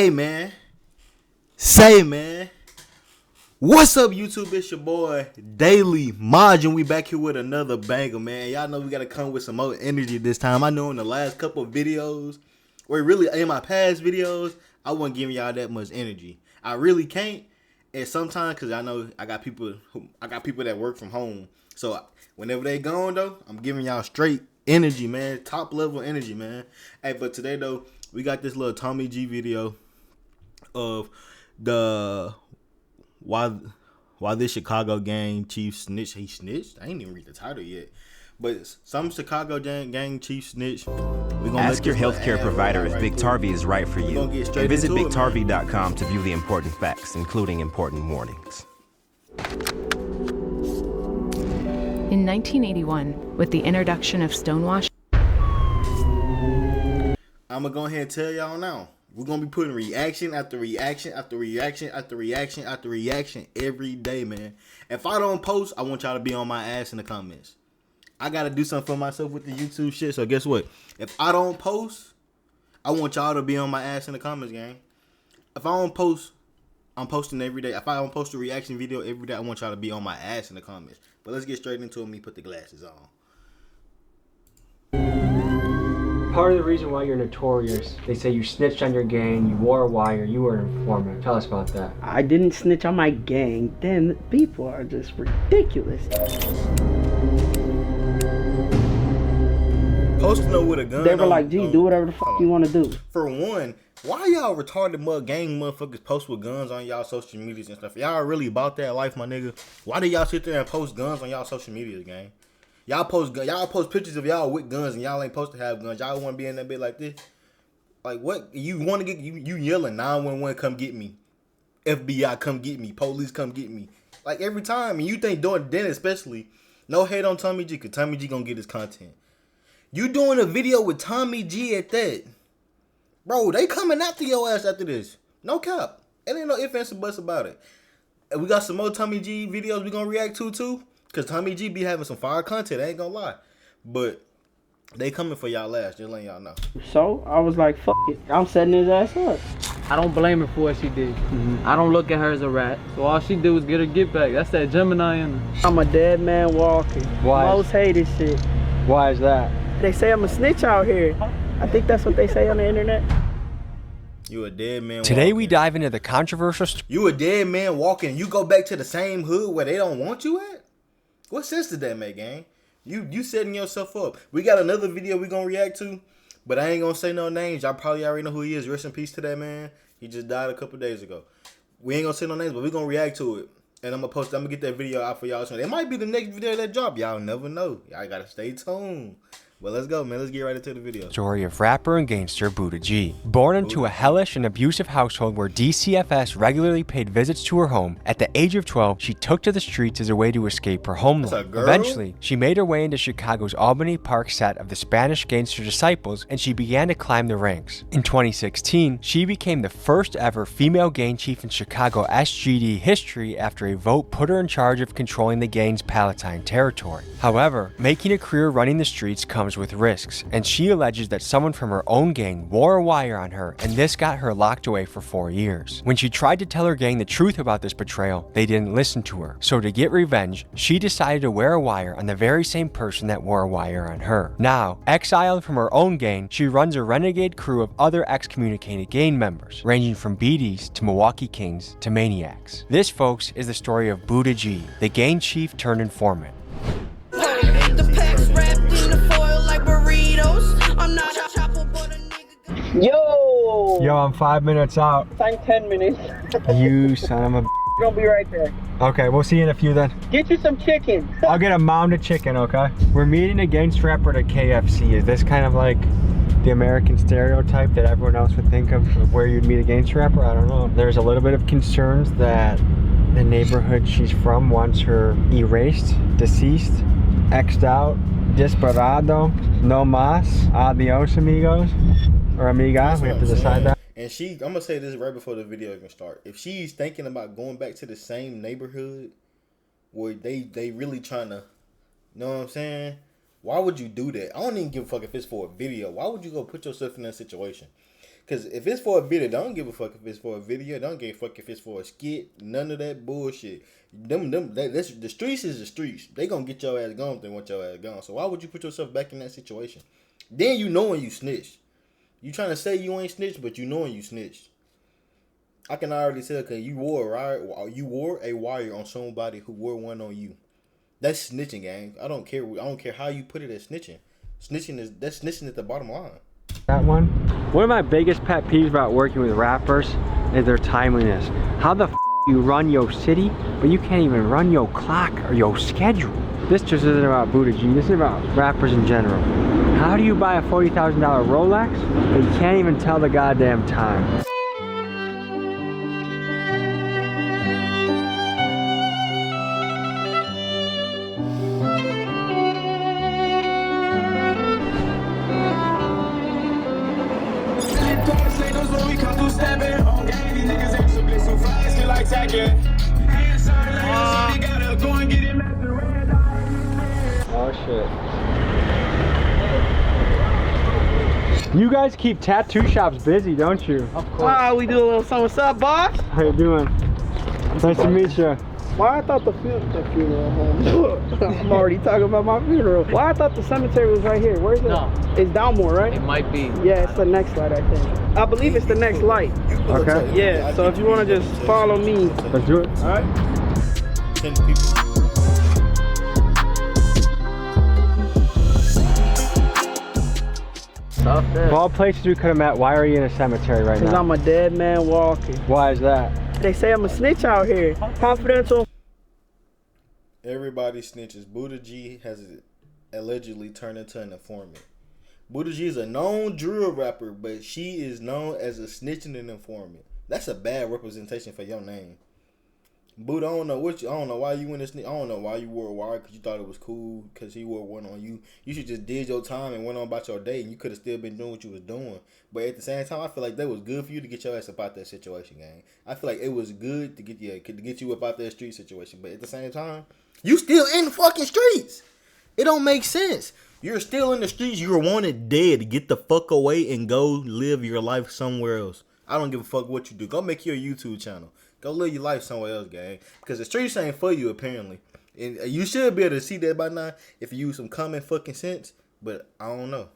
Hey man, say man, what's up YouTube? It's your boy Daily Margin. We back here with another banger, man. Y'all know we gotta come with some more energy this time. I know in the last couple of videos, or really in my past videos, I wasn't giving y'all that much energy. I really can't, and sometimes cause I know I got people that work from home, so whenever they gone though, I'm giving y'all straight energy, man, top level energy, man. Hey, but today though, we got this little Tommy G video of the why this Chicago gang chief snitched. He snitched? I ain't even read the title yet. But some Chicago gang chief snitch. Ask your healthcare provider if Biktarvy is right for you. And visit Biktarvy.com to view the important facts, including important warnings. In 1981, with the introduction of stonewashing, I'm going to go ahead and tell y'all now. We're going to be putting reaction after reaction after reaction after reaction after reaction every day, man. If I don't post, I want y'all to be on my ass in the comments. I got to do something for myself with the YouTube shit. So guess what? If I don't post, I want y'all to be on my ass in the comments, gang. If I don't post, I'm posting every day. If I don't post a reaction video every day, I want y'all to be on my ass in the comments. But let's get straight into it. Me put the glasses on. Part of the reason why you're notorious, they say you snitched on your gang, you wore a wire, you were an informant. Tell us about that. I didn't snitch on my gang. Them people are just ridiculous. Posting up with a gun. They were like, "Gee, do whatever the fuck you want to do." For one, why y'all retarded gang motherfuckers post with guns on y'all social medias and stuff? Y'all really about that life, my nigga? Why do y'all sit there and post guns on y'all social medias, gang? Y'all post pictures of y'all with guns and y'all ain't supposed to have guns. Y'all want to be in that bit like this? Like what? You want to get you yelling 911 come get me, FBI come get me, police come get me. Like every time, and you think doing then especially, no hate on Tommy G, cause Tommy G gonna get his content. You doing a video with Tommy G at that, bro? They coming after your ass after this. No cap. It ain't no ifs ands and buts about it. And we got some more Tommy G videos we gonna react to too. Cause Tommy G be having some fire content, I ain't gonna lie. But they coming for y'all last, just letting y'all know. So I was like, fuck it. I'm setting his ass up. I don't blame her for what she did. I don't look at her as a rat. So all she do is get her get back. That's that Gemini in her. I'm a dead man walking. Why? Most hated shit. Why is that? They say I'm a snitch out here. I think that's what they say on the internet. You a dead man Today walking. we dive into the controversial You a dead man walking. You go back to the same hood where they don't want you at? What sense did that make, gang? You setting yourself up. We got another video we gonna react to, but I ain't gonna say no names. Y'all probably already know who he is. Rest in peace to that man. He just died a couple days ago. We ain't gonna say no names, but we gonna react to it. And I'm gonna get that video out for y'all soon. It might be the next video that drop. Y'all never know. Y'all gotta stay tuned. But let's go, man. Let's get right into the video. story of rapper and gangster Buddha G. Born into a hellish and abusive household where DCFS regularly paid visits to her home, at the age of 12, she took to the streets as a way to escape her homeland. Eventually, she made her way into Chicago's Albany Park set of the Spanish Gangster Disciples, and she began to climb the ranks. In 2016, she became the first ever female gang chief in Chicago SGD history after a vote put her in charge of controlling the gang's Palatine territory. However, making a career running the streets comes with risks, and she alleges that someone from her own gang wore a wire on her, and this got her locked away for 4 years. When she tried to tell her gang the truth about this betrayal, they didn't listen to her. So to get revenge, she decided to wear a wire on the very same person that wore a wire on her. Now, exiled from her own gang, she runs a renegade crew of other excommunicated gang members, ranging from BDs to Milwaukee Kings to maniacs. This, folks, is the story of Buddha G, the gang chief turned informant. Yo, I'm 5 minutes out. I'm 10 minutes. You son of a... Gonna be right there. Okay, we'll see you in a few then. Get you some chicken. I'll get a mound of chicken, okay? We're meeting a gangster rapper at a KFC. Is this kind of like the American stereotype that everyone else would think of where you'd meet a gangster rapper? I don't know. There's a little bit of concerns that the neighborhood she's from wants her erased, deceased, X'd out, desperado, no mas, adios amigos, or amigas. We have to decide that. And I'm gonna say this right before the video even start. If she's thinking about going back to the same neighborhood where they really trying to, you know what I'm saying? Why would you do that? I don't even give a fuck if it's for a video. Why would you go put yourself in that situation? Cause if it's for a video, don't give a fuck if it's for a video. Don't give a fuck if it's for a skit. None of that bullshit. The streets is the streets. They gonna get your ass gone if they want your ass gone. So why would you put yourself back in that situation? Then you knowing you snitched. You trying to say you ain't snitched, but you knowing you snitched. I can already tell because you wore a wire on somebody who wore one on you. That's snitching, gang. I don't care how you put it as snitching. That's snitching at the bottom line. That one. One of my biggest pet peeves about working with rappers is their timeliness. How the you run your city, but you can't even run your clock or your schedule. This just isn't about Buddha G. This is about rappers in general. How do you buy a $40,000 Rolex, but you can't even tell the goddamn time? Oh shit. You guys keep tattoo shops busy, don't you? Of course. We do a little something. What's up, boss? How you doing? Nice to meet you. Why I thought the funeral home. I'm already talking about my funeral. Why I thought the cemetery was right here. Where's it? No. It's Downmore, right? It might be. Yeah, it's the next light, I think. I believe it's the next light. Okay. Yeah, so if you want to just follow me. Let's do it. Alright. 10 people. Of all places we could have met, why are you in a cemetery right Because now? I'm a dead man walking. Why is that? They say I'm a snitch out here. Confidential. Everybody snitches. Buddha G has allegedly turned into an informant. Buddha G is a known drill rapper, but she is known as a snitching and informant. That's a bad representation for your name. Buddha, I don't know why you went to snitch. I don't know why you wore a wire because you thought it was cool because he wore one on you. You should just did your time and went on about your day, and you could have still been doing what you was doing. But at the same time, I feel like that was good for you to get your ass up out that situation, gang. I feel like it was good to get you up out that street situation. But at the same time, you still in the fucking streets. It don't make sense. You're still in the streets. You're wanted dead. Get the fuck away and go live your life somewhere else. I don't give a fuck what you do. Go make your YouTube channel. Go live your life somewhere else, gang. Because the streets ain't for you, apparently. And you should be able to see that by now if you use some common fucking sense. But I don't know.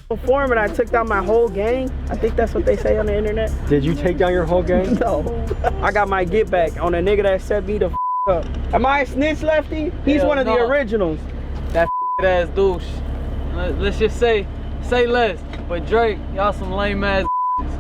Informant, I took down my whole gang. I think that's what they say on the internet. Did you take down your whole gang? No. I got my get back on a nigga that set me the up. Am I a snitch, Lefty? He's one of the originals. That ass douche. Let's just say less. But Drake, y'all some lame ass.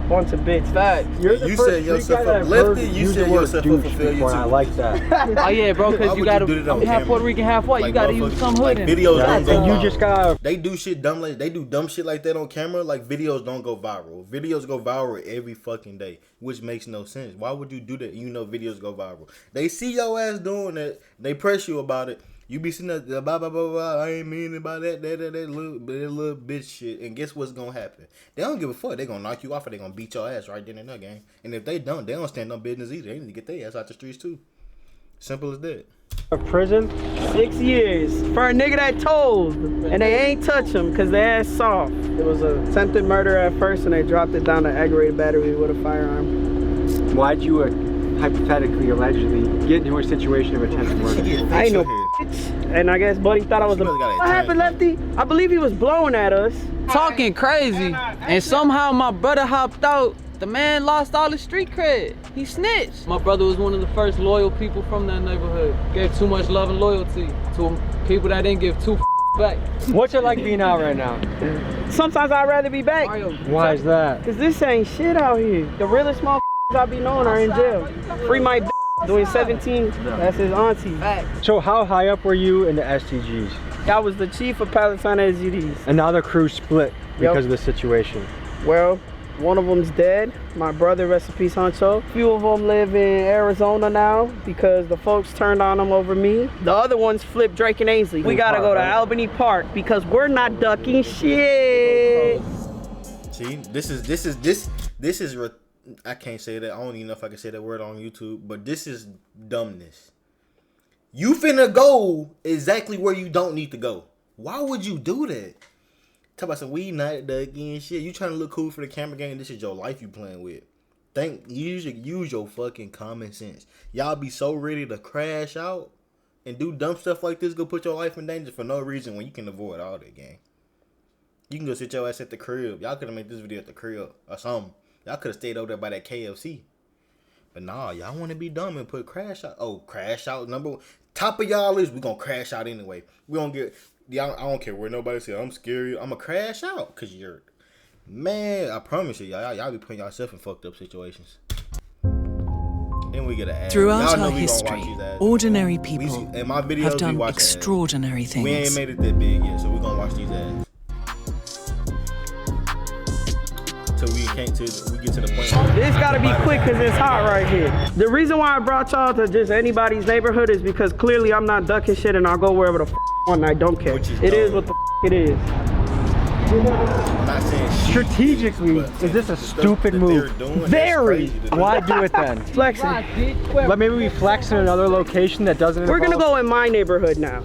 Bunch of bitches. Facts. You're the You first said yourself guy that up. I've Lefty, heard you use said the word yourself up douche for failure before, and I too. like that. Oh yeah, bro, Why because you would gotta do it on half camera? Puerto Rican, half white. Like You gotta use motherfuckers- some hood like in it. videos Yeah, don't go and you viral. just gotta. They do shit dumb like they do dumb shit like that on camera. Like videos don't go viral. Videos go viral every fucking day, which makes no sense. Why would you do that? You know videos go viral. They see your ass doing it. They press you about it. You be sitting there, blah, blah, blah, blah. I ain't mean about that little bitch shit. And guess what's gonna happen? They don't give a fuck. They gonna knock you off or they gonna beat your ass right then and there, gang. And if they don't stand no business either. They need to get their ass out the streets too. Simple as that. Prison? 6 years for a nigga that told, and they ain't touch him because they ass soft. It was a attempted murder at first, and they dropped it down to aggravated battery with a firearm. Why'd you hypothetically, allegedly get into a situation of attempted murder? I ain't no bitch, and I guess Buddy thought I was a. What happened, Lefty? I believe he was blowing at us. Talking crazy, and somehow my brother hopped out. The man lost all his street cred. He snitched. My brother was one of the first loyal people from that neighborhood. Gave too much love and loyalty to people that didn't give two back. What's it like being out right now? Sometimes I'd rather be back. Why is that? Cause this ain't shit out here. The realest motherfuckers I be knowing are in jail. Free my doing 17. That's his auntie. So how high up were you in the STGs? I was the chief of Palatine SGDs. And now the crew split because of the situation. Well, one of them's dead. My brother, rest in peace, Huncho. A few of them live in Arizona now because the folks turned on them over me. The other ones flipped Drake and Ainsley. We gotta go to Albany Park because we're not ducking shit. See, this is. I can't say that. I don't even know if I can say that word on YouTube. But this is dumbness. You finna go exactly where you don't need to go. Why would you do that? Talk about some we not ducky and shit. You trying to look cool for the camera game? This is your life you playing with. You should use your fucking common sense. Y'all be so ready to crash out and do dumb stuff like this. Go put your life in danger for no reason when you can avoid all that, gang. You can go sit your ass at the crib. Y'all could have made this video at the crib or something. Y'all could have stayed over there by that KFC. But nah, y'all want to be dumb and put crash out. Oh, crash out number one. Top of y'all list, we gonna crash out anyway. We gonna get, y'all, I don't care where nobody say I'm scary. I'm gonna crash out because you're, man, I promise you, y'all be putting yourself in fucked up situations. Then we get an ad. Throughout our history, ordinary people in my videos, have done extraordinary things. We ain't made it that big yet, so we gonna watch these ads. Till we get to the point. This gotta be quick because it's hot right here. The reason why I brought y'all to just anybody's neighborhood is because clearly I'm not ducking shit and I'll go wherever the f I want and I don't care. It is what the f it is. I'm not saying strategically, is this a stupid move? Very. Why do it then? Flexing. But maybe we flex in another location that doesn't involve... We're gonna go in my neighborhood now.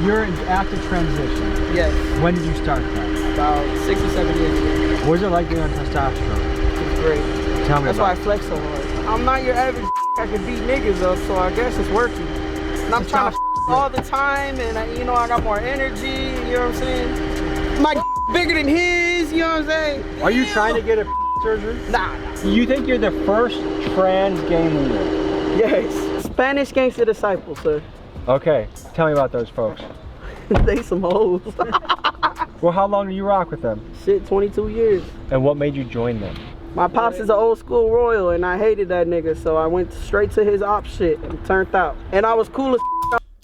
You're in active transition. Yes. When did you start that? About 6 or 7 years ago. What was it like being on testosterone? It's great. Tell me That's why I flex so hard. I'm not your average I can beat niggas though, so I guess it's working. And I'm trying to all the time, and I got more energy, you know what I'm saying? My bigger than his, you know what I'm saying? Are you trying to get a surgery? Nah. You think you're the first trans gang leader? Yes. Spanish gangster disciple, sir. Okay, tell me about those folks. They some hoes. Well, how long do you rock with them? Shit, 22 years. And what made you join them? My pops is an old school royal, and I hated that nigga, so I went straight to his op shit and turned out. And I was cool as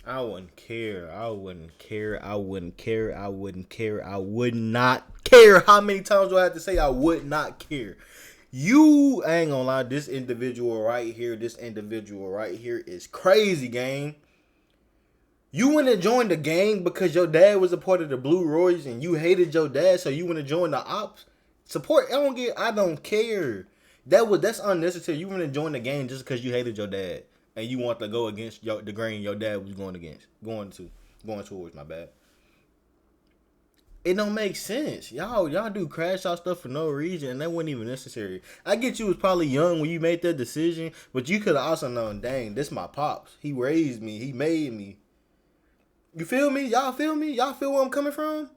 I wouldn't care. I wouldn't care. I wouldn't care. I wouldn't care. I would not care. How many times do I have to say I would not care? You ain't gonna lie. This individual right here is crazy, gang. You went and joined the gang because your dad was a part of the Blue Royals and you hated your dad, so you went to join the ops. Support. I don't care. That's unnecessary. You went and joined the gang just because you hated your dad and you want to go against the grain your dad was going towards. My bad. It don't make sense. Y'all do crash out stuff for no reason, and that wasn't even necessary. I get you was probably young when you made that decision, but you could have also known, dang, this my pops. He raised me. He made me. You feel me? Y'all feel me? Y'all feel where I'm coming from?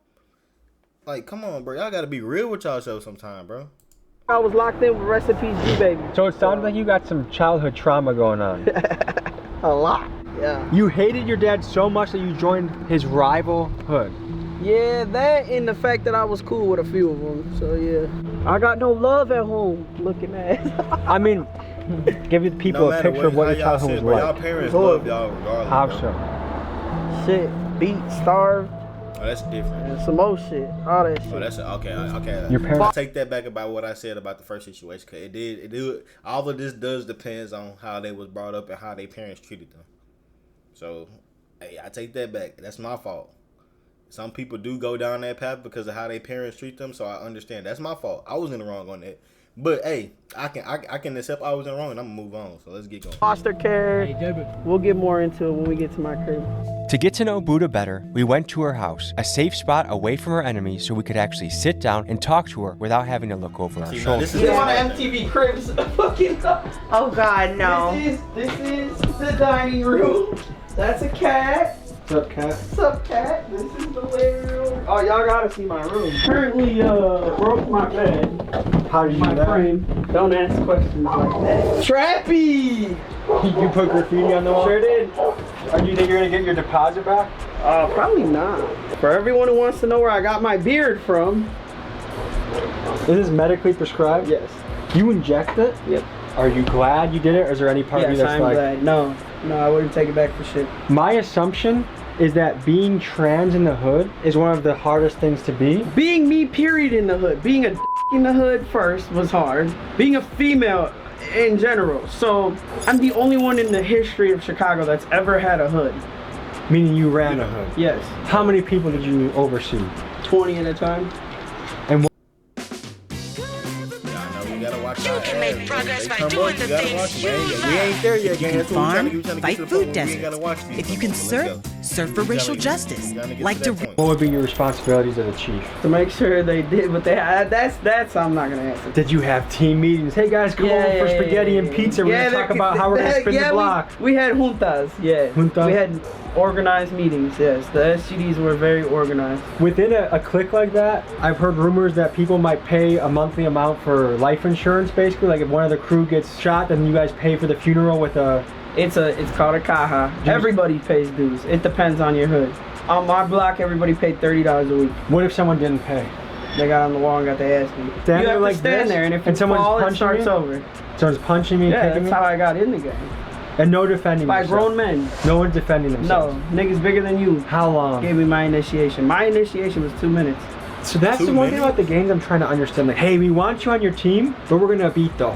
Like, come on, bro. Y'all gotta be real with yourself sometime, bro. I was locked in with recipes G-Baby. So it sounds like you got some childhood trauma going on. A lot, yeah. You hated your dad so much that you joined his rival hood. Yeah, that and the fact that I was cool with a few of them. So, yeah. I got no love at home, looking at. I mean, give the people a picture of what your childhood was like. Y'all parents love y'all regardless. How bro. so? Shit, beat, starved. Oh, that's different. And some more shit, all that shit. Oh, that's okay. Your parents. I'll take that back about what I said about the first situation, cause it did. All of this does depends on how they was brought up and how their parents treated them. So, hey, I take that back. That's my fault. Some people do go down that path because of how their parents treat them. So I understand. That's my fault. I was in the wrong on that. But hey, I can accept I was in the wrong and I'm gonna move on. So let's get going. Foster care. We'll get more into it when we get to my crib. To get to know Buddha better, we went to her house, a safe spot away from her enemies so we could actually sit down and talk to her without having to look over our shoulders. You want MTV Cribs fucking Oh God, no. This is the dining room. That's a cat. What's up, cat? What's up, cat? This is the living room. Oh, y'all gotta see my room. Currently, broke my bed. How did you do that? Frame. Don't ask questions like that. Trappy! You put graffiti on the wall? Sure did. Do you think you're gonna get your deposit back? Probably not. For everyone who wants to know where I got my beard from. Is this medically prescribed? Yes. You inject it? Yep. Are you glad you did it, or is there any part of you Yes, that's I'm like... glad. No, I wouldn't take it back for shit. My assumption is that being trans in the hood is one of the hardest things to be. Being me, period, in the hood. Being a in the hood first was hard. Being a female in general. So I'm the only one in the history of Chicago that's ever had a hood. Meaning you ran a hood? Yes. How many people did you oversee? 20 at a time. And what? You can make progress by doing the things you love. We ain't there yet, gang. Farm, fight food deserts. If you can surf, serve for racial justice, like to. What would be your responsibilities as a chief? To make sure they did what they had. That's I'm not gonna answer. Did you have team meetings? Hey guys, come over for spaghetti and pizza. We're gonna talk about how we're gonna spin the block. We had juntas. Yeah. Juntas? We had organized meetings. Yes. The SGDs were very organized. Within a clique like that, I've heard rumors that people might pay a monthly amount for life insurance. Basically, like if one of the crew gets shot, then you guys pay for the funeral with a. It's called a caja. Everybody pays dues. It depends on your hood. On my block, everybody paid $30 a week. What if someone didn't pay? They got on the wall and got their ass beat. You have to stand there, and if you fall, it starts over. Someone's punching me, yeah, kicking me? that's how I got in the game. And no defending By yourself. grown men. No one's defending themselves. No, niggas bigger than you. How long? Gave me my initiation. My initiation was 2 minutes. So that's the one thing about the games I'm trying to understand. Like, hey, we want you on your team, but we're gonna beat the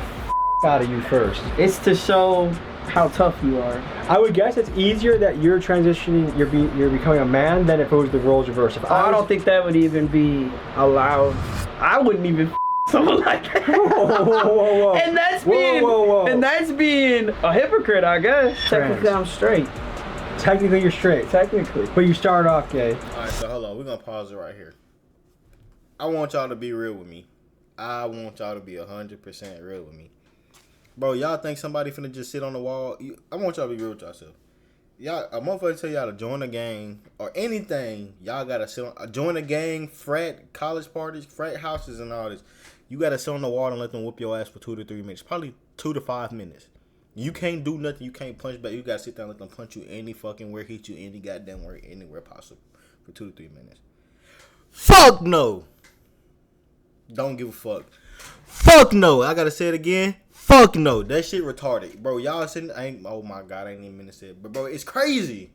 out of you first. It's to show how tough you are. I would guess it's easier that you're transitioning, you're becoming a man than if it was the roles reversed. I don't think that would even be allowed. I wouldn't even someone like that. Whoa. And that's being a hypocrite, I guess. Technically, I'm straight. Technically, you're straight. Technically. But you started off gay. Alright, so hold on. We're going to pause it right here. I want y'all to be real with me. I want y'all to be 100% real with me. Bro, y'all think somebody finna just sit on the wall? I want y'all to be real with yourself. Y'all, a motherfucker tell y'all to join a gang or anything, y'all gotta sit on, join a gang, frat, college parties, frat houses and all this. You gotta sit on the wall and let them whoop your ass for 2 to 3 minutes. Probably 2 to 5 minutes. You can't do nothing. You can't punch back. You gotta sit down and let them punch you any fucking where, hit you any goddamn where, anywhere possible for 2 to 3 minutes. Fuck no. Don't give a fuck. Fuck no. I gotta say it again. Fuck no. That shit retarded. Bro, y'all sitting, oh my God, I ain't even mean to say it. But bro, it's crazy.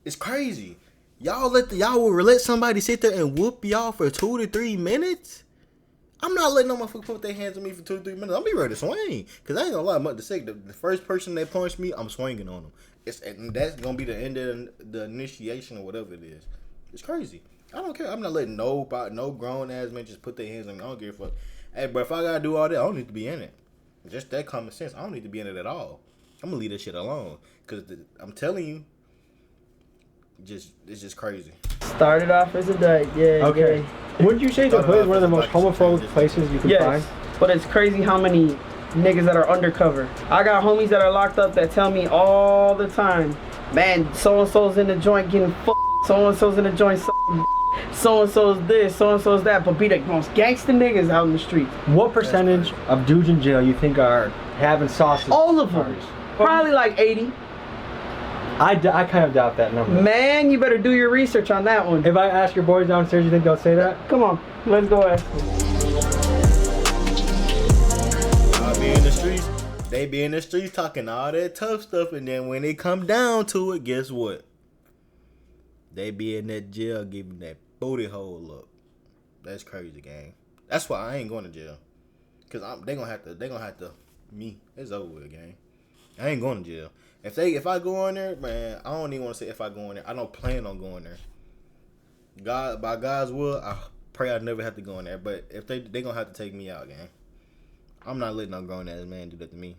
It's crazy. Y'all will let somebody sit there and whoop y'all for 2 to 3 minutes? I'm not letting no motherfucker put their hands on me for 2 to 3 minutes. I'm be ready to swing. Cause I ain't gonna lie, much to say. The first person that punched me, I'm swinging on them. And that's gonna be the end of the initiation or whatever it is. It's crazy. I don't care. I'm not letting no grown ass man just put their hands on me. I don't give a fuck. Hey, but if I gotta do all that, I don't need to be in it. Just that common sense. I don't need to be in it at all. I'm gonna leave that shit alone. Cause I'm telling you, it's just crazy. Started off as a dyke, yeah. Okay. Yeah. Wouldn't you say the hood is one of the most homophobic places you can find? But it's crazy how many niggas that are undercover. I got homies that are locked up that tell me all the time, man, so-and-so's in the joint getting so-and-so's in the joint so-and-so's this, so-and-so's that, but be the most gangster niggas out in the street. What percentage of dudes in jail you think are having sausage? All of them. Probably like 80. I kind of doubt that number. Man, you better do your research on that one. If I ask your boys downstairs, you think they'll say that? Come on, let's go ask them. I'll be in the streets. They be in the streets talking all that tough stuff, and then when it come down to it, guess what? They be in that jail giving that booty hole up. That's crazy, gang. That's why I ain't going to jail. Cause they gonna have to me. It's over with, gang. I ain't going to jail. If I go in there, man, I don't even want to say if I go in there. I don't plan on going there. God, by God's will, I pray I never have to go in there. But if they gonna have to take me out, gang. I'm not letting no grown ass man do that to me.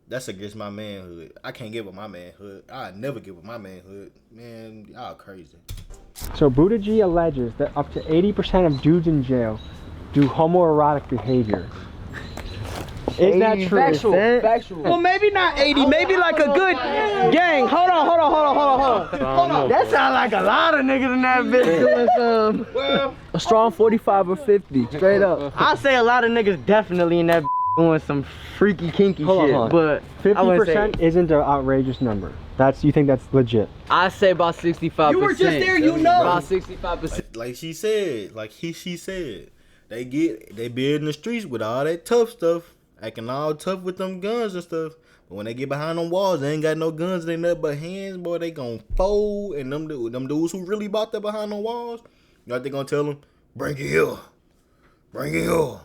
That's against my manhood. I can't give up my manhood. I never give up my manhood. Man, y'all crazy. So Buddha G alleges that up to 80% of dudes in jail do homoerotic behavior. Is that true? Factual. Well, maybe not 80. Maybe like a good gang. Hold on. That sounds like a lot of niggas in that bitch doing some. Well, a strong 45 or 50, straight up. I'll say a lot of niggas definitely in that doing some freaky kinky shit, but 50% isn't an outrageous number. You think that's legit? I say about 65%. You were just there, you know. About 65%. Like she said, she said, they be in the streets with all that tough stuff, acting all tough with them guns and stuff. But when they get behind them walls, they ain't got no guns, they nothing but hands, boy. They gon' fold, and them dudes who really bought that behind them walls, you know what they gonna tell them? Bring it here. Bring it here.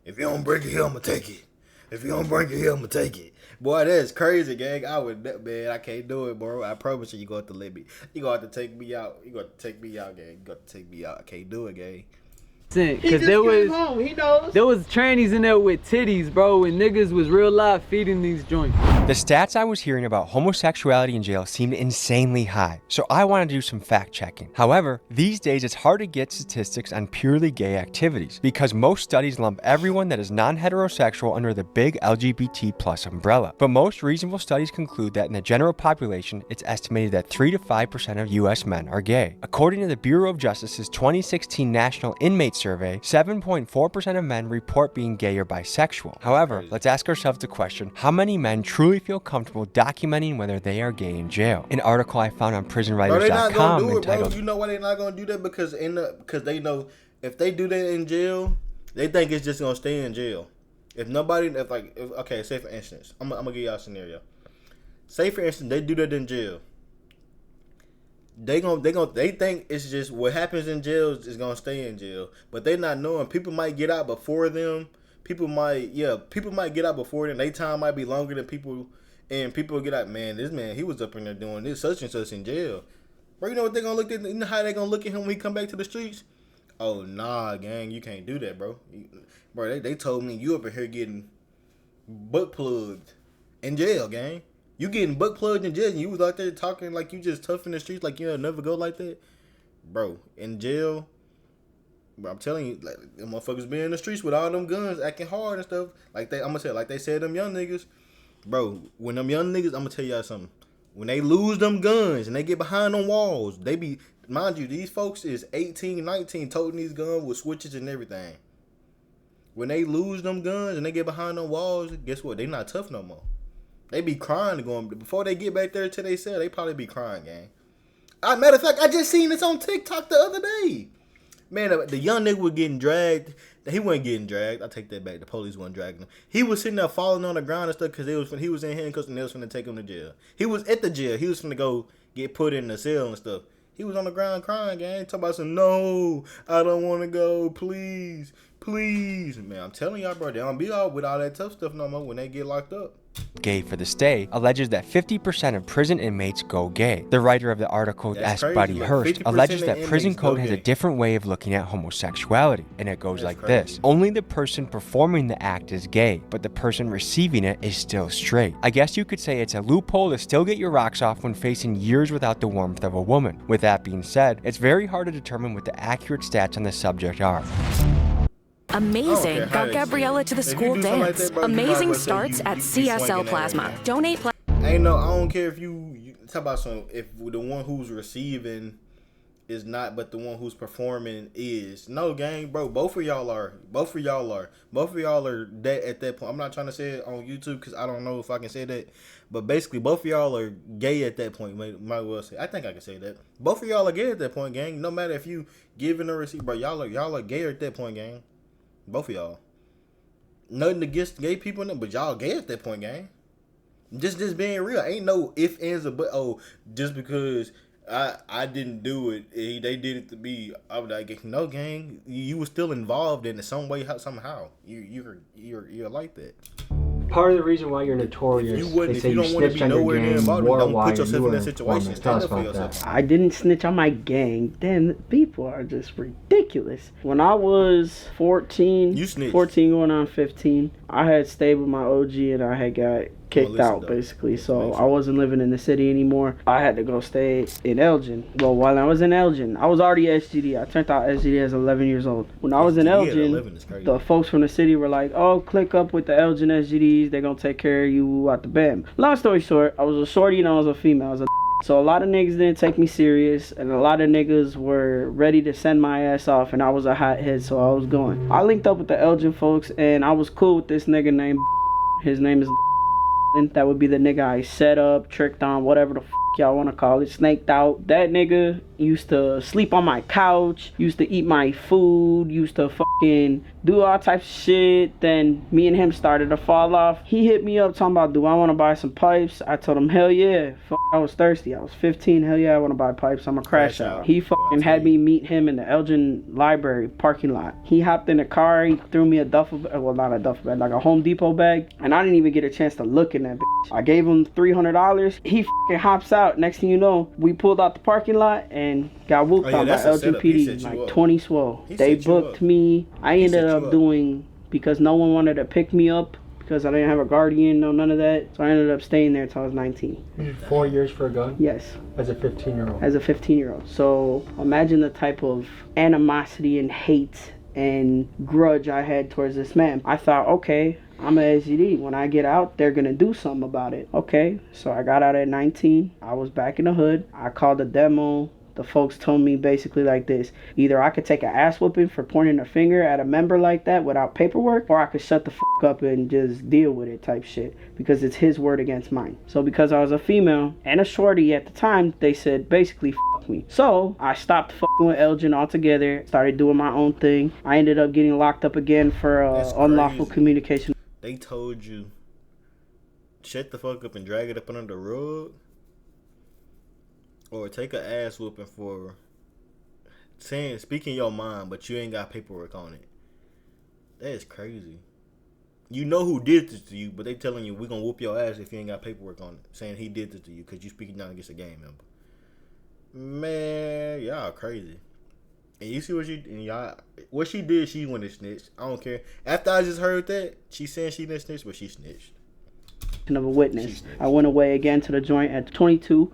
If you don't bring it here, I'ma take it. If you don't bring it here, I'ma take it. Boy, that's crazy, gang. Man, I can't do it, bro. I promise you, you gonna have to let me. You gonna have to take me out. You gonna have to take me out, gang. You gonna have to take me out. I can't do it, gang. Because there was trannies in there with titties, bro, and niggas was real live feeding these joints. The stats I was hearing about homosexuality in jail seemed insanely high, so I wanted to do some fact checking. However, these days it's hard to get statistics on purely gay activities because most studies lump everyone that is non-heterosexual under the big LGBT plus umbrella. But most reasonable studies conclude that in the general population, it's estimated that 3 to 5% of US men are gay. According to the Bureau of Justice's 2016 National Inmate Survey, 7.4% of men report being gay or bisexual. However, let's ask ourselves the question, how many men truly feel comfortable documenting whether they are gay in jail? An article I found on prisonwriters.com entitled, bro. You know why they're not gonna do that? Because they know if they do that in jail, they think it's just gonna stay in jail. Okay, say for instance, I'm gonna give y'all a scenario. Say for instance, they do that in jail. They think it's just what happens in jail is gonna stay in jail, but they not knowing people might get out before them. People might get out before them. Their time might be longer than people, and people get out. Man, this man, he was up in there doing this such and such in jail. Bro, you know what they gonna look at? You know how they gonna look at him when he come back to the streets? Oh nah, gang, you can't do that, bro. Bro, they told me you up in here getting butt plugged in jail, gang. You getting butt plugged in jail, and you was out there talking like you just tough in the streets, like you'll never go like that, bro. In jail. But I'm telling you, like, them motherfuckers be in the streets with all them guns, acting hard and stuff. Like they said, them young niggas, bro. When them young niggas, I'm gonna tell y'all something. When they lose them guns and they get behind them walls, they be, mind you, these folks is 18, 19, toting these guns with switches and everything. When they lose them guns and they get behind them walls, guess what? They not tough no more. They be crying going before they get back there to their cell. They probably be crying, gang. Matter of fact, I just seen this on TikTok the other day. Man, the young nigga was getting dragged. He wasn't getting dragged. I take that back. The police wasn't dragging him. He was sitting there falling on the ground and stuff because he was in handcuffs and they was finna take him to jail. He was at the jail. He was finna go get put in the cell and stuff. He was on the ground crying, gang. Talking about some, no, I don't want to go. Please, please. Man, I'm telling y'all, bro, they don't be out with all that tough stuff no more when they get locked up. Gay for the Stay alleges that 50% of prison inmates go gay. The writer of the article, S. Buddy Hurst, alleges that prison code has a different way of looking at homosexuality, and it goes like this. Only the person performing the act is gay, but the person receiving it is still straight. I guess you could say it's a loophole to still get your rocks off when facing years without the warmth of a woman. With that being said, it's very hard to determine what the accurate stats on the subject are. Amazing got Gabriella to the school dance. Like that, amazing starts at CSL Plasma. Donate I don't care if you talk about if the one who's receiving is not, but the one who's performing is. No, gang, bro. Both of y'all are that at that point. I'm not trying to say it on YouTube because I don't know if I can say that, but basically both of y'all are gay at that point. Might well say. I think I can say that. Both of y'all are gay at that point, gang. No matter if you giving or receive, bro. Y'all are gay at that point, gang. Both of y'all. Nothing against gay people, but y'all gay at that point, gang. Just being real. Ain't no ifs, ands, or but. Oh, just because I didn't do it, they did it to me. I was like, no, gang. You were still involved in it some way, somehow. You're like that. Part of the reason why you're notorious, if you don't want to be nowhere near involved, don't put yourself in that situation. Stand up for yourself. I didn't snitch on my gang. Then people are just ridiculous. When I was 14, you snitched. 14 going on 15, I had stayed with my OG and I had got kicked out basically, so I wasn't living in the city anymore. I had to go stay in Elgin. Well, while I was in Elgin, I was already SGD. I turned out SGD as 11 years old. When I was in Elgin, the folks from the city were like, oh, click up with the Elgin SGDs, they're gonna take care of you out the BAM. Long story short, I was a shorty and I was a female. I was a so a lot of niggas didn't take me serious, and a lot of niggas were ready to send my ass off, and I was a hothead, so I was going. I linked up with the Elgin folks, and I was cool with this nigga named his name is that would be the nigga I set up, tricked on, whatever the f y'all want to call it, snaked out. That nigga used to sleep on my couch, used to eat my food, used to fucking do all types of shit. Then me and him started to fall off. He hit me up talking about, do I want to buy some pipes? I told him, hell yeah. I was thirsty. I was 15. Hell yeah, I want to buy pipes. I'm a crash out. He fucking had me meet him in the Elgin Library parking lot. He hopped in the car. He threw me a duffel bag. Well, not a duffel bag, like a Home Depot bag. And I didn't even get a chance to look in that bitch. I gave him $300. He fucking hops out. Next thing you know, we pulled out the parking lot and got whooped on by LGPD, like 20 swole. They booked me. I ended up doing, because no one wanted to pick me up, because I didn't have a guardian, no none of that. So I ended up staying there until I was 19. You did 4 years for a gun? Yes. As a 15-year-old? As a 15-year-old. So imagine the type of animosity and hate and grudge I had towards this man. I thought, okay, I'm an SGD. When I get out, they're gonna do something about it. Okay, so I got out at 19. I was back in the hood. I called a demo. The folks told me basically like this: either I could take an ass whooping for pointing a finger at a member like that without paperwork, or I could shut the fuck up and just deal with it type shit, because it's his word against mine. So because I was a female and a shorty at the time, they said basically fuck me. So I stopped fucking with Elgin altogether, started doing my own thing. I ended up getting locked up again for unlawful communication. They told you shut the fuck up and drag it up under the rug? Or take an ass whooping for speaking your mind, but you ain't got paperwork on it. That is crazy. You know who did this to you, but they telling you we gonna whoop your ass if you ain't got paperwork on it, saying he did this to you because you speaking down against a gang member. Man, y'all crazy. And you see what she did? She went and snitched. I don't care. After I just heard that, she saying she didn't snitch, but she snitched. Of a witness. I went away again to the joint at 22.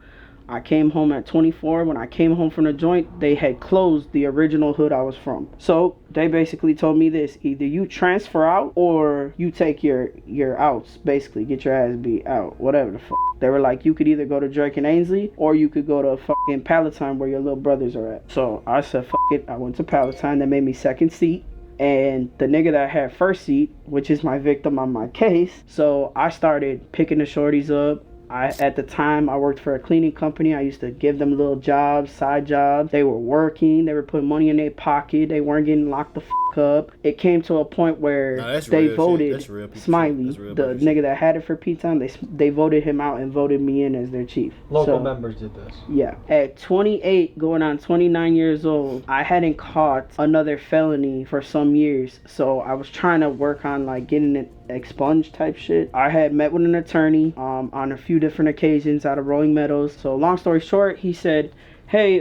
I came home at 24. When I came home from the joint, they had closed the original hood I was from. So they basically told me this: either you transfer out or you take your outs, basically get your ass beat out, whatever the fuck. They were like, you could either go to Drake and Ainsley or you could go to fucking Palatine where your little brothers are at. So I said fuck it. I went to Palatine. They made me second seat. And the nigga that had first seat, which is my victim on my case, so I started picking the shorties up. At the time, I worked for a cleaning company. I used to give them little jobs, side jobs. They were working. They were putting money in their pocket. They weren't getting locked the fuck up. It came to a point where they voted Smiley, the nigga that had it for P-Town, they voted him out and voted me in as their chief. Local members did this. Yeah. At 28, going on 29 years old, I hadn't caught another felony for some years. So I was trying to work on like getting it expunged type shit. I had met with an attorney on a few different occasions out of Rolling Meadows. So long story short, he said, hey,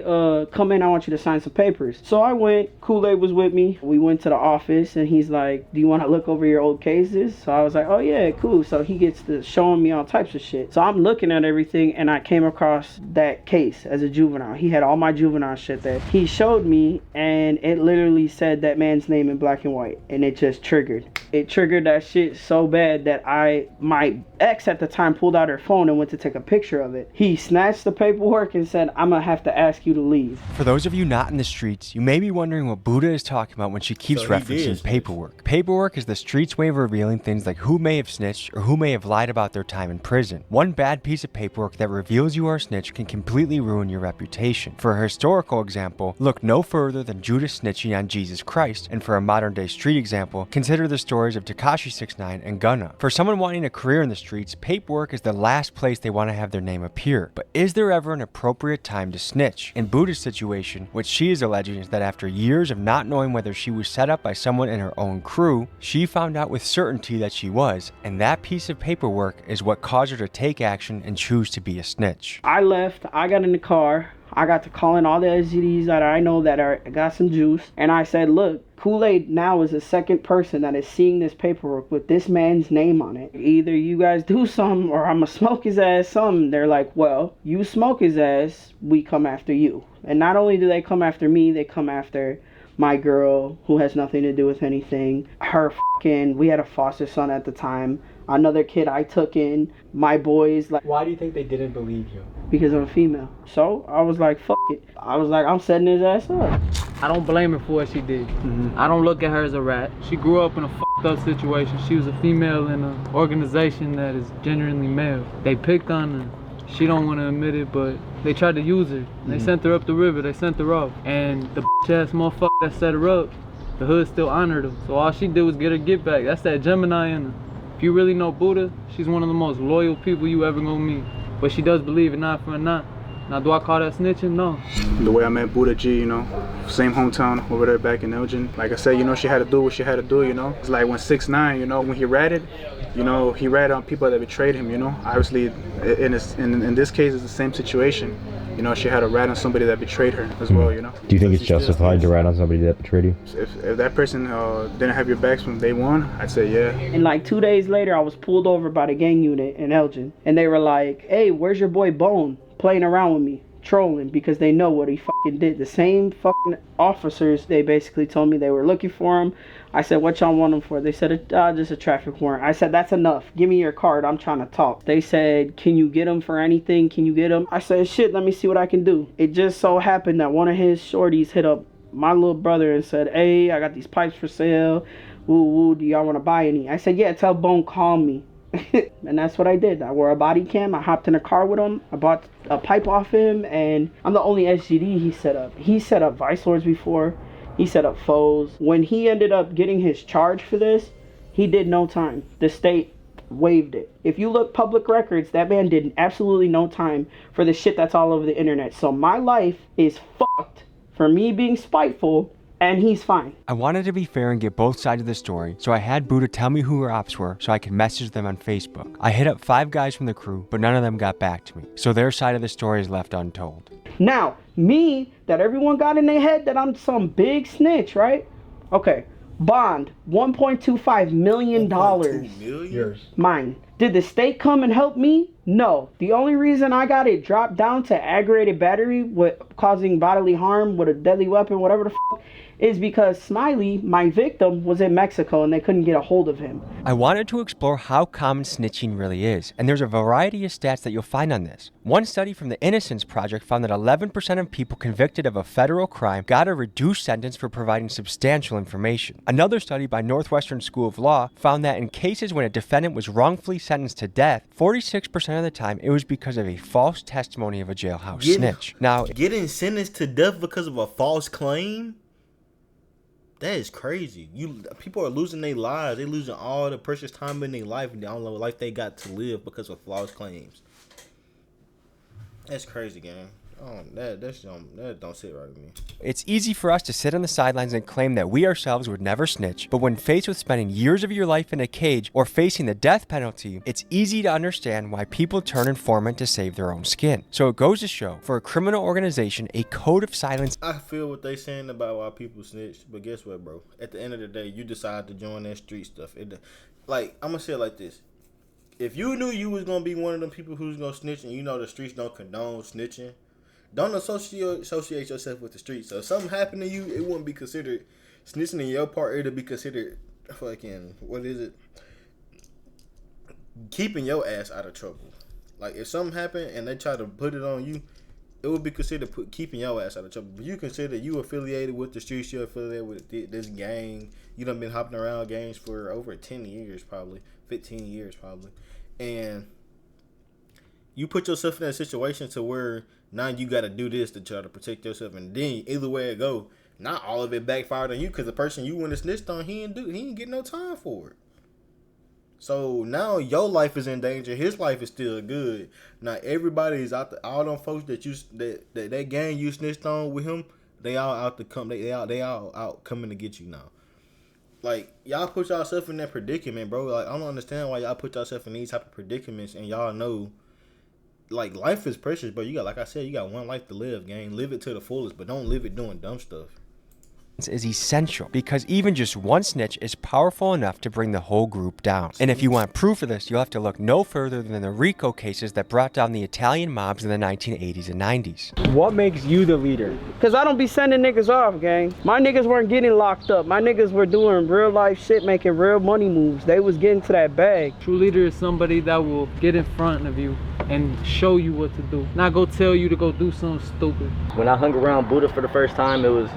come in, I want you to sign some papers. So I went, Kool-Aid was with me. We went to the office and he's like, do you want to look over your old cases? So I was like, oh yeah, cool. So he gets to showing me all types of shit. So I'm looking at everything and I came across that case as a juvenile. He had all my juvenile shit there. He showed me and it literally said that man's name in black and white, and it just triggered. It triggered that shit so bad that my ex at the time pulled out her phone and went to take a picture of it. He snatched the paperwork and said, I'm gonna have to ask you to leave. For those of you not in the streets, you may be wondering what Buddha is talking about when she keeps referencing paperwork. Paperwork is the streets' way of revealing things like who may have snitched or who may have lied about their time in prison. One bad piece of paperwork that reveals you are a snitch can completely ruin your reputation. For a historical example, look no further than Judas snitching on Jesus Christ, and for a modern day street example, consider the stories of Tekashi 6ix9ine and Gunna. For someone wanting a career in the streets, paperwork is the last place they want to have their name appear. But is there ever an appropriate time to snitch? In Buddha's situation, what she is alleging is that after years of not knowing whether she was set up by someone in her own crew, she found out with certainty that she was, and that piece of paperwork is what caused her to take action and choose to be a snitch. I left, I got in the car, I got to calling all the SGDs that I know that got some juice, and I said, look, Kool-Aid now is the second person that is seeing this paperwork with this man's name on it. Either you guys do something or I'ma smoke his ass something. They're like, well, you smoke his ass, we come after you. And not only do they come after me, they come after my girl, who has nothing to do with anything. We had a foster son at the time. Another kid I took in, my boys. Like, why do you think they didn't believe you? Because I'm a female. So I was like, fuck it. I was like, I'm setting his ass up. I don't blame her for what she did. I don't look at her as a rat. She grew up in a fucked up situation. She was a female in an organization that is genuinely male. They picked on her. She don't want to admit it, but they tried to use her. They sent her up the river. They sent her off. And the bitch-ass motherfucker that set her up, the hood still honored her. So all she did was get her get back. That's that Gemini in her. If you really know Buddha, she's one of the most loyal people you ever gonna meet. But she does believe in not for a not. Now, do I call that snitching? No. The way I met Buddha G, you know, same hometown over there back in Elgin. Like I said, you know, she had to do what she had to do, you know. It's like when 6ix9ine, you know, when he ratted, you know, he ratted on people that betrayed him, you know. Obviously, in this case, it's the same situation. you know, she had to rat on somebody that betrayed her as well, you know. Do you think it's justified to rat on somebody that betrayed you? If that person didn't have your backs from day one, I'd say yeah. And like 2 days later, I was pulled over by the gang unit in Elgin, and they were like, "Hey, where's your boy Bone playing around with me?" Trolling, because they know what he fucking did. The same fucking officers, they basically told me they were looking for him. I said, "What y'all want him for?" They said, just a traffic warrant." I said, "That's enough. Give me your card. I'm trying to talk." They said, "Can you get him for anything? Can you get him?" I said, "Shit, let me see what I can do." It just so happened that one of his shorties hit up my little brother and said, "Hey, I got these pipes for sale. Woo woo, do y'all want to buy any?" I said, "Yeah, tell Bone, call me." And that's what I did. I wore a body cam. I hopped in a car with him. I bought a pipe off him, and I'm the only SGD he set up. He set up Vice Lords before. He set up foes. When he ended up getting his charge for this, he did no time. The state waived it. If you look public records, that man did absolutely no time for the shit that's all over the internet. So my life is fucked for me being spiteful, and he's fine. I wanted to be fair and get both sides of the story, so I had Buddha tell me who her ops were so I could message them on Facebook. I hit up 5 guys from the crew, but none of them got back to me, so their side of the story is left untold. Now, me, that everyone got in their head that I'm some big snitch, right? Okay, bond, $1.25 million. Yours. Mine. Did the state come and help me? No. The only reason I got it dropped down to aggravated battery with causing bodily harm with a deadly weapon, whatever the f***, is because Smiley, my victim, was in Mexico and they couldn't get a hold of him. I wanted to explore how common snitching really is, and there's a variety of stats that you'll find on this. One study from the Innocence Project found that 11% of people convicted of a federal crime got a reduced sentence for providing substantial information. Another study by Northwestern School of Law found that in cases when a defendant was wrongfully sentenced to death, 46% of the time it was because of a false testimony of a jailhouse snitch. Now, getting sentenced to death because of a false claim? That is crazy. People are losing their lives. They losing all the precious time in their life and the only life they got to live because of false claims. That's crazy, gang. Oh, that don't sit right with me. It's easy for us to sit on the sidelines and claim that we ourselves would never snitch, but when faced with spending years of your life in a cage or facing the death penalty, it's easy to understand why people turn informant to save their own skin. So it goes to show, for a criminal organization, a code of silence. I feel what they saying about why people snitch, but guess what, bro? At the end of the day, you decide to join that street stuff. I'm gonna say it like this. If you knew you was gonna be one of them people who's gonna snitch and you know the streets don't condone snitching, don't associate yourself with the streets. So if something happened to you, it wouldn't be considered snitching in your part. It'll be considered keeping your ass out of trouble. Like if something happened and they try to put it on you, it would be considered keeping your ass out of trouble. But you consider you affiliated with the streets, you're affiliated with this gang. You done been hopping around gangs for over 10 years, probably 15 years, probably, and you put yourself in that situation to where now you got to do this to try to protect yourself, and then either way it go, not all of it backfired on you because the person you went to snitched on, he didn't get no time for it. So now your life is in danger. His life is still good. Now everybody is out. All them folks that gang you snitched on with him, they all out to come. They all out coming to get you now. Like y'all put yourself in that predicament, bro. Like I don't understand why y'all put yourself in these type of predicaments, and y'all know. Like, life is precious, but you got, like I said, you got one life to live, gang. Live it to the fullest, but don't live it doing dumb stuff. Is essential because even just one snitch is powerful enough to bring the whole group down. And if you want proof of this, you'll have to look no further than the RICO cases that brought down the Italian mobs in the 1980s and 90s. What makes you the leader? Because I don't be sending niggas off, gang. My niggas weren't getting locked up. My niggas were doing real life shit, making real money moves. They was getting to that bag. True leader is somebody that will get in front of you and show you what to do. Not go tell you to go do something stupid. When I hung around Buddha for the first time, it was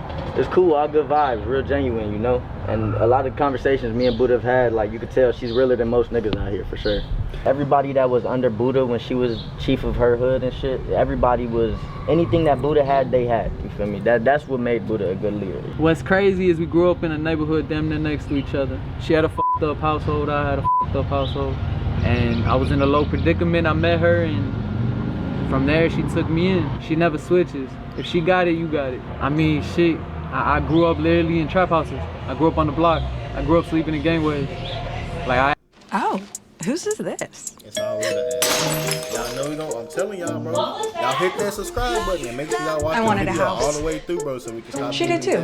cool, all good vibes, real genuine, you know? And a lot of conversations me and Buddha have had, like you could tell she's realer than most niggas out here for sure. Everybody that was under Buddha when she was chief of her hood and shit, everybody was, anything that Buddha had, they had, you feel me? That's what made Buddha a good leader. What's crazy is we grew up in a neighborhood damn near next to each other. She had a fucked up household, I had a fucked up household. And I was in a low predicament, I met her, and from there she took me in. She never switches. If she got it, you got it. I mean, shit, I grew up literally in trap houses. I grew up on the block. I grew up sleeping in gangways. Oh, Whose is this? It's all with the ass. Y'all know we don't. I'm telling y'all, bro. Y'all hit that subscribe button and make sure y'all watch the video all the way through, bro, so we can stop. She did too.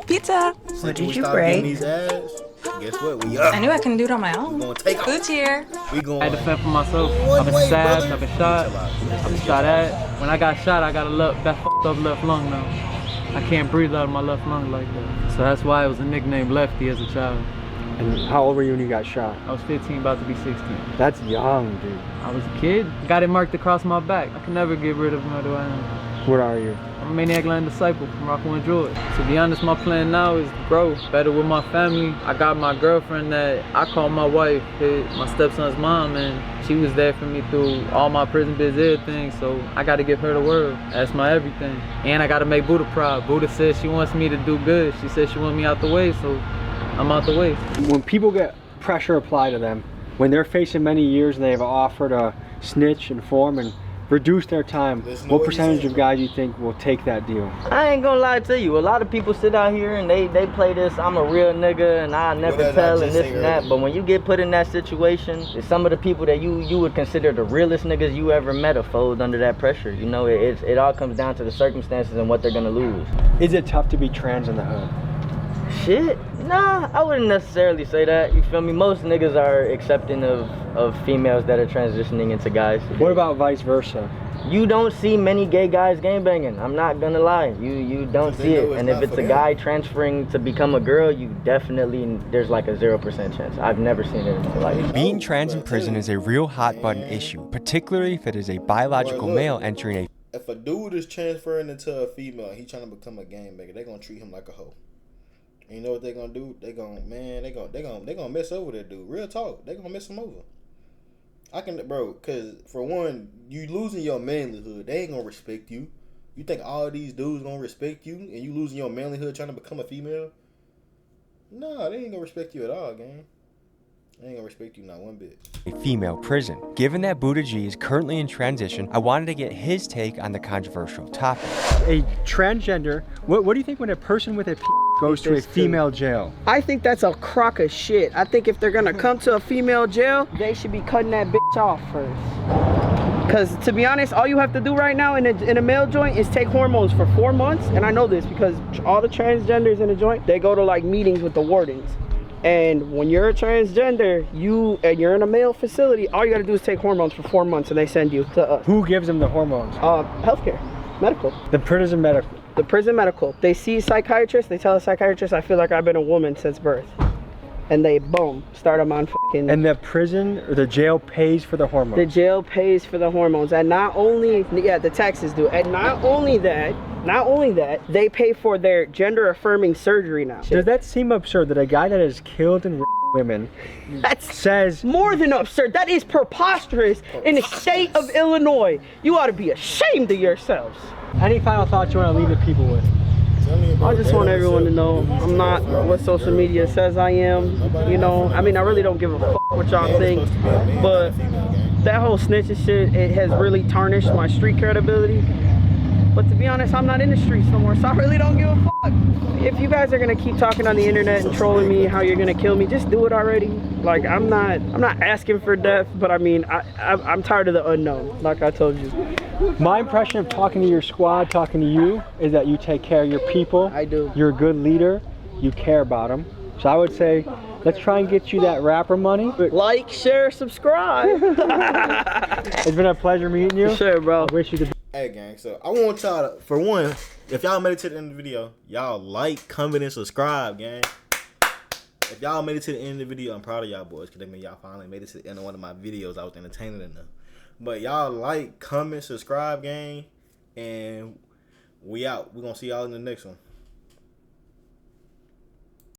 Pizza. What did you bring? These ads, guess what? We up. I knew I couldn't do it on my own. We gonna take Food's here. We going. I had to fend for myself. I've been stabbed. I've been shot. I've been shot at. When I got shot, I got that fucked up left lung now. I can't breathe out of my left lung like that. So that's why it was a nickname Lefty as a child. And how old were you when you got shot? I was 15, about to be 16. That's young, dude. I was a kid. Got it marked across my back. I can never get rid of who I am. What are you? I'm a Maniac Land disciple from Rockland, Georgia. To be honest, my plan now is to grow better with my family. I got my girlfriend that I call my wife, my stepson's mom, and she was there for me through all my prison biz, everything. So I got to give her the world. That's my everything. And I got to make Buddha proud. Buddha says she wants me to do good. She says she wants me out the way, so I'm out the way. When people get pressure applied to them, when they're facing many years and they've offered to snitch, inform, and reduce their time, what percentage of guys you think will take that deal? I ain't gonna lie to you. A lot of people sit out here and they play this, I'm a real nigga and I never tell and this and that. But when you get put in that situation, it's some of the people that you would consider the realest niggas you ever met are fold under that pressure. You know, it all comes down to the circumstances and what they're gonna lose. Is it tough to be trans in the hood? Shit, nah, I wouldn't necessarily say that. You feel me? Most niggas are accepting of females that are transitioning into guys. What about vice versa? You don't see many gay guys gangbanging. I'm not gonna lie. You don't see it. And if it's a guy transferring to become a girl, you definitely, there's like a 0% chance. I've never seen it in my life. Being trans in prison is a real hot button issue, particularly if it is a biological male entering a... If a dude is transferring into a female and he's trying to become a gangbanger, they're gonna treat him like a hoe. And you know what they gonna do? They gonna mess over that dude. Real talk. They gonna mess him over. Cause for one, you losing your manlyhood. They ain't gonna respect you. You think all these dudes gonna respect you, and you losing your manlyhood trying to become a female? Nah, they ain't gonna respect you at all, gang. They ain't gonna respect you not one bit. A female prison. Given that Buddha G is currently in transition, I wanted to get his take on the controversial topic. A transgender, what do you think when a person with a goes to a female jail? I think that's a crock of shit. I think if they're gonna come to a female jail, they should be cutting that bitch off first. Because to be honest, all you have to do right now in a male joint is take hormones for 4 months. And I know this because all the transgenders in the joint, they go to like meetings with the wardens. And when you're a transgender, you're in a male facility, all you gotta do is take hormones for 4 months and they send you to us. Who gives them the hormones? Healthcare, medical. The prison medical. The prison medical. They see a psychiatrist, they tell a psychiatrist, I feel like I've been a woman since birth. And they, boom, start them on fucking... And the prison or the jail pays for the hormones? The jail pays for the hormones. And not only, the taxes do. And not only that, they pay for their gender-affirming surgery now. Does that seem absurd that a guy that has killed and women says... More than absurd. That is preposterous in the state of Illinois. You ought to be ashamed of yourselves. Any final thoughts you want to leave the people with? I just want everyone to know I'm not what social media says I am. You know, I mean, I really don't give a fuck what y'all think, but that whole snitching shit, it has really tarnished my street credibility. But to be honest, I'm not in the streets no more, so I really don't give a fuck. If you guys are gonna keep talking on the internet and trolling me how you're gonna kill me, just do it already. Like, I'm not asking for death, but I mean, I'm tired of the unknown, like I told you. My impression of talking to your squad, talking to you, is that you take care of your people. I do. You're a good leader. You care about them. So I would say, let's try and get you that rapper money. Like, share, subscribe. It's been a pleasure meeting you. For sure, bro. I wish you the... Hey, gang. So I want y'all to, for one, if y'all made it to the end of the video, y'all like, comment, and subscribe, gang. If y'all made it to the end of the video, I'm proud of y'all boys, because that means y'all finally made it to the end of one of my videos. I was entertaining enough. But y'all like, comment, subscribe, gang, and we out. We're going to see y'all in the next one.